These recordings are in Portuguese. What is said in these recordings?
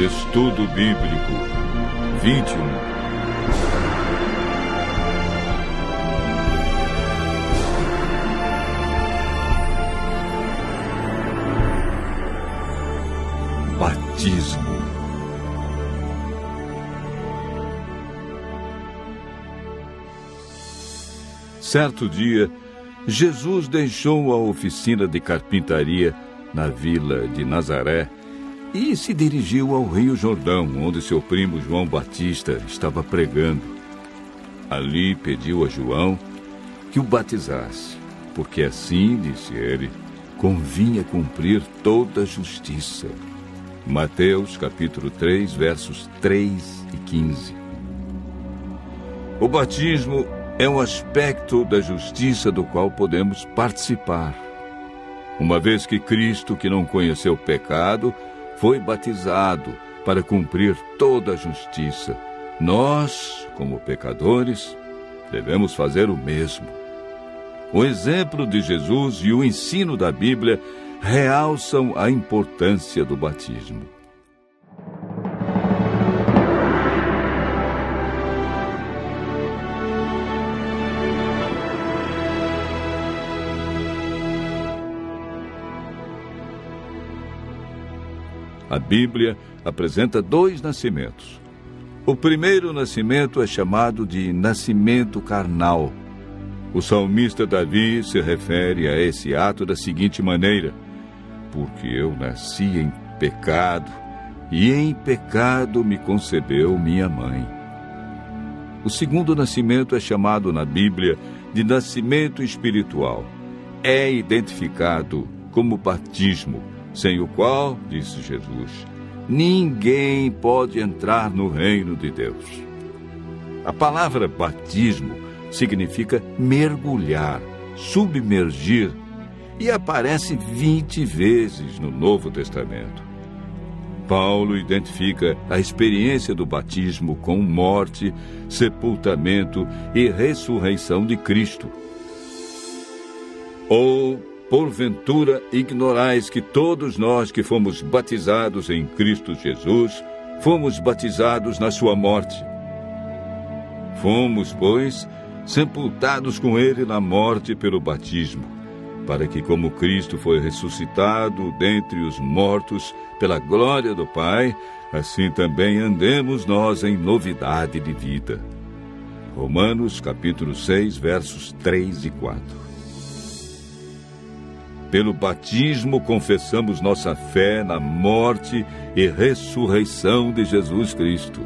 Estudo Bíblico 21. Batismo. Certo dia, Jesus deixou a oficina de carpintaria na vila de Nazaré e se dirigiu ao Rio Jordão, onde seu primo João Batista estava pregando. Ali pediu a João que o batizasse, porque assim, disse ele, convinha cumprir toda a justiça. Mateus capítulo 3, versos 3 e 15. O batismo é um aspecto da justiça do qual podemos participar. Uma vez que Cristo, que não conheceu pecado, foi batizado para cumprir toda a justiça, nós, como pecadores, devemos fazer o mesmo. O exemplo de Jesus e o ensino da Bíblia realçam a importância do batismo. A Bíblia apresenta dois nascimentos. O primeiro nascimento é chamado de nascimento carnal. O salmista Davi se refere a esse ato da seguinte maneira: porque eu nasci em pecado, e em pecado me concebeu minha mãe. O segundo nascimento é chamado na Bíblia de nascimento espiritual. É identificado como batismo, sem o qual, disse Jesus, ninguém pode entrar no reino de Deus. A palavra batismo significa mergulhar, submergir, e aparece 20 vezes no Novo Testamento. Paulo identifica a experiência do batismo com morte, sepultamento e ressurreição de Cristo. Porventura, ignorais que todos nós que fomos batizados em Cristo Jesus, fomos batizados na sua morte. Fomos, pois, sepultados com ele na morte pelo batismo, para que, como Cristo foi ressuscitado dentre os mortos pela glória do Pai, assim também andemos nós em novidade de vida. Romanos capítulo 6, versos 3 e 4. Pelo batismo confessamos nossa fé na morte e ressurreição de Jesus Cristo.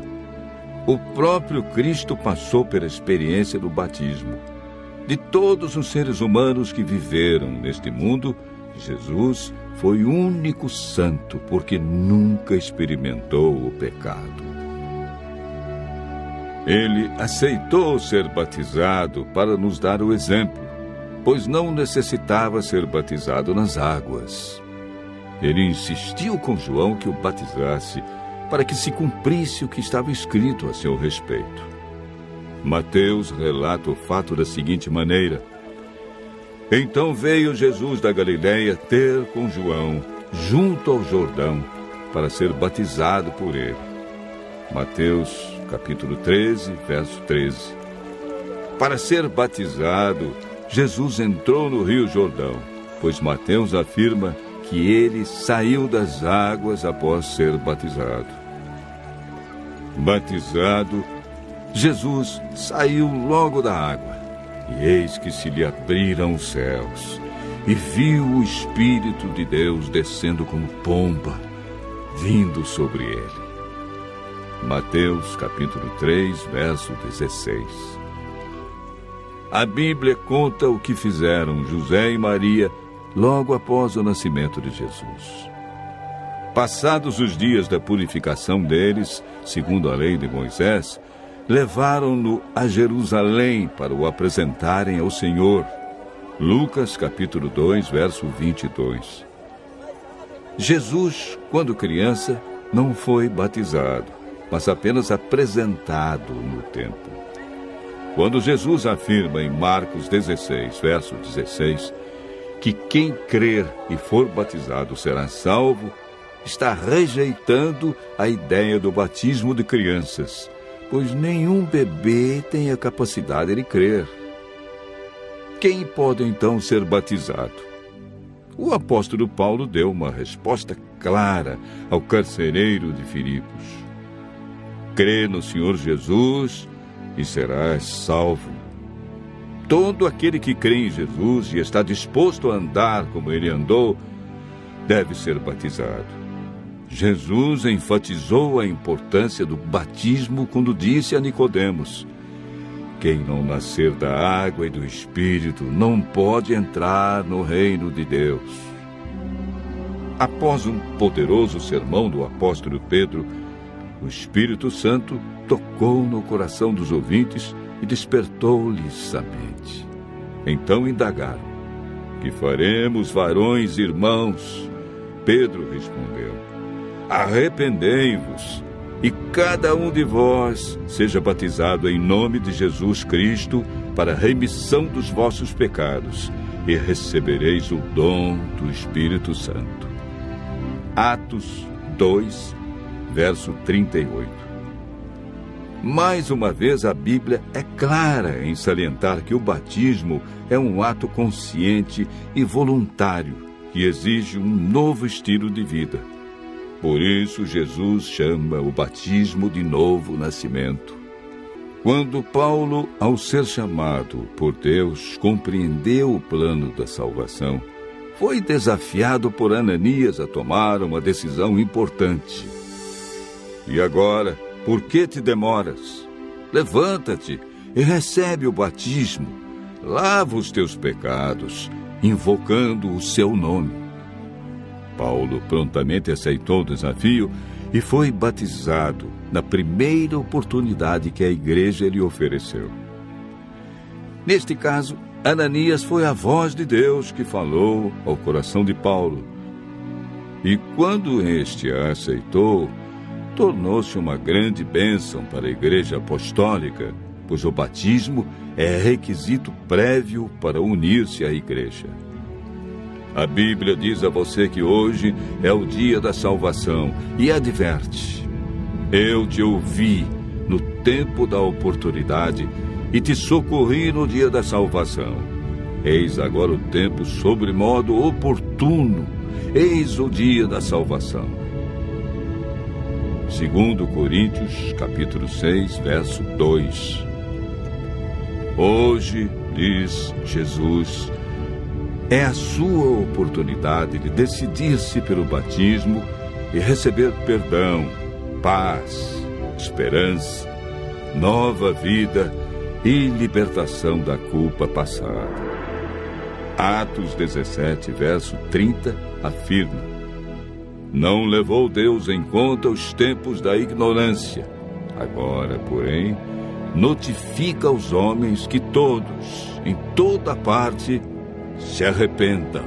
O próprio Cristo passou pela experiência do batismo. De todos os seres humanos que viveram neste mundo, Jesus foi o único santo, porque nunca experimentou o pecado. Ele aceitou ser batizado para nos dar o exemplo, pois não necessitava ser batizado nas águas. Ele insistiu com João que o batizasse, para que se cumprisse o que estava escrito a seu respeito. Mateus relata o fato da seguinte maneira: então veio Jesus da Galileia ter com João, junto ao Jordão, para ser batizado por ele. Mateus capítulo 13, verso 13. Para ser batizado, Jesus entrou no Rio Jordão, pois Mateus afirma que ele saiu das águas após ser batizado. Batizado, Jesus saiu logo da água, e eis que se lhe abriram os céus, e viu o Espírito de Deus descendo como pomba, vindo sobre ele. Mateus capítulo 3, verso 16. A Bíblia conta o que fizeram José e Maria logo após o nascimento de Jesus. Passados os dias da purificação deles, segundo a lei de Moisés, levaram-no a Jerusalém para o apresentarem ao Senhor. Lucas capítulo 2, verso 22. Jesus, quando criança, não foi batizado, mas apenas apresentado no templo. Quando Jesus afirma em Marcos 16, verso 16, que quem crer e for batizado será salvo, está rejeitando a ideia do batismo de crianças, pois nenhum bebê tem a capacidade de crer. Quem pode então ser batizado? O apóstolo Paulo deu uma resposta clara ao carcereiro de Filipos: crê no Senhor Jesus e serás salvo. Todo aquele que crê em Jesus e está disposto a andar como ele andou, deve ser batizado. Jesus enfatizou a importância do batismo quando disse a Nicodemos: quem não nascer da água e do Espírito não pode entrar no reino de Deus. Após um poderoso sermão do apóstolo Pedro, o Espírito Santo tocou no coração dos ouvintes e despertou-lhes a mente. Então indagaram: que faremos, varões e irmãos? Pedro respondeu: arrependei-vos e cada um de vós seja batizado em nome de Jesus Cristo para a remissão dos vossos pecados, e recebereis o dom do Espírito Santo. Atos 2, verso 38. Mais uma vez, a Bíblia é clara em salientar que o batismo é um ato consciente e voluntário que exige um novo estilo de vida. Por isso, Jesus chama o batismo de novo nascimento. Quando Paulo, ao ser chamado por Deus, compreendeu o plano da salvação, foi desafiado por Ananias a tomar uma decisão importante. E agora, por que te demoras? Levanta-te e recebe o batismo. Lava os teus pecados, invocando o seu nome. Paulo prontamente aceitou o desafio e foi batizado na primeira oportunidade que a igreja lhe ofereceu. Neste caso, Ananias foi a voz de Deus que falou ao coração de Paulo. E quando este a aceitou, tornou-se uma grande bênção para a igreja apostólica, pois o batismo é requisito prévio para unir-se à igreja. A Bíblia diz a você que hoje é o dia da salvação e adverte: eu te ouvi no tempo da oportunidade e te socorri no dia da salvação. Eis agora o tempo sobremodo oportuno, eis o dia da salvação. 2 Coríntios, capítulo 6, verso 2. Hoje, diz Jesus, é a sua oportunidade de decidir-se pelo batismo e receber perdão, paz, esperança, nova vida e libertação da culpa passada. Atos 17, verso 30, afirma: não levou Deus em conta os tempos da ignorância. Agora, porém, notifica aos homens que todos, em toda parte, se arrependam.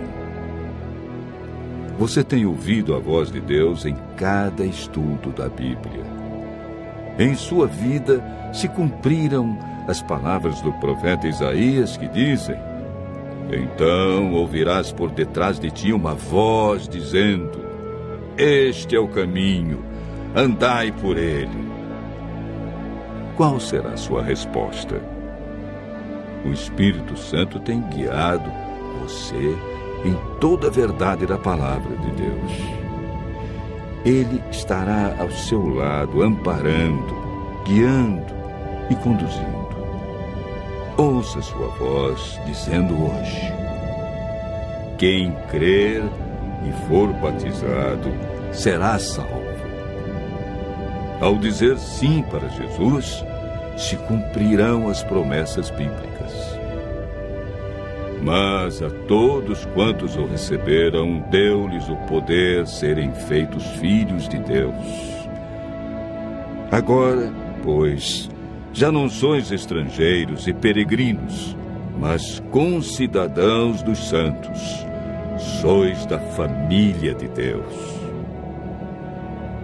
Você tem ouvido a voz de Deus em cada estudo da Bíblia. Em sua vida se cumpriram as palavras do profeta Isaías que dizem: então ouvirás por detrás de ti uma voz dizendo: este é o caminho, andai por ele. Qual será a sua resposta? O Espírito Santo tem guiado você em toda a verdade da palavra de Deus. Ele estará ao seu lado, amparando, guiando e conduzindo. Ouça sua voz dizendo hoje: quem crer e for batizado será salvo. Ao dizer sim para Jesus, se cumprirão as promessas bíblicas. Mas a todos quantos o receberam, deu-lhes o poder serem feitos filhos de Deus. Agora, pois, já não sois estrangeiros e peregrinos, mas concidadãos dos santos. Sois da família de Deus.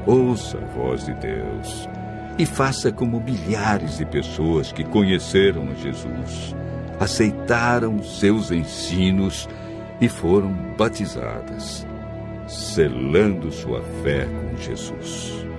Ouça a voz de Deus e faça como milhares de pessoas que conheceram a Jesus, aceitaram seus ensinos e foram batizadas. selando sua fé com Jesus.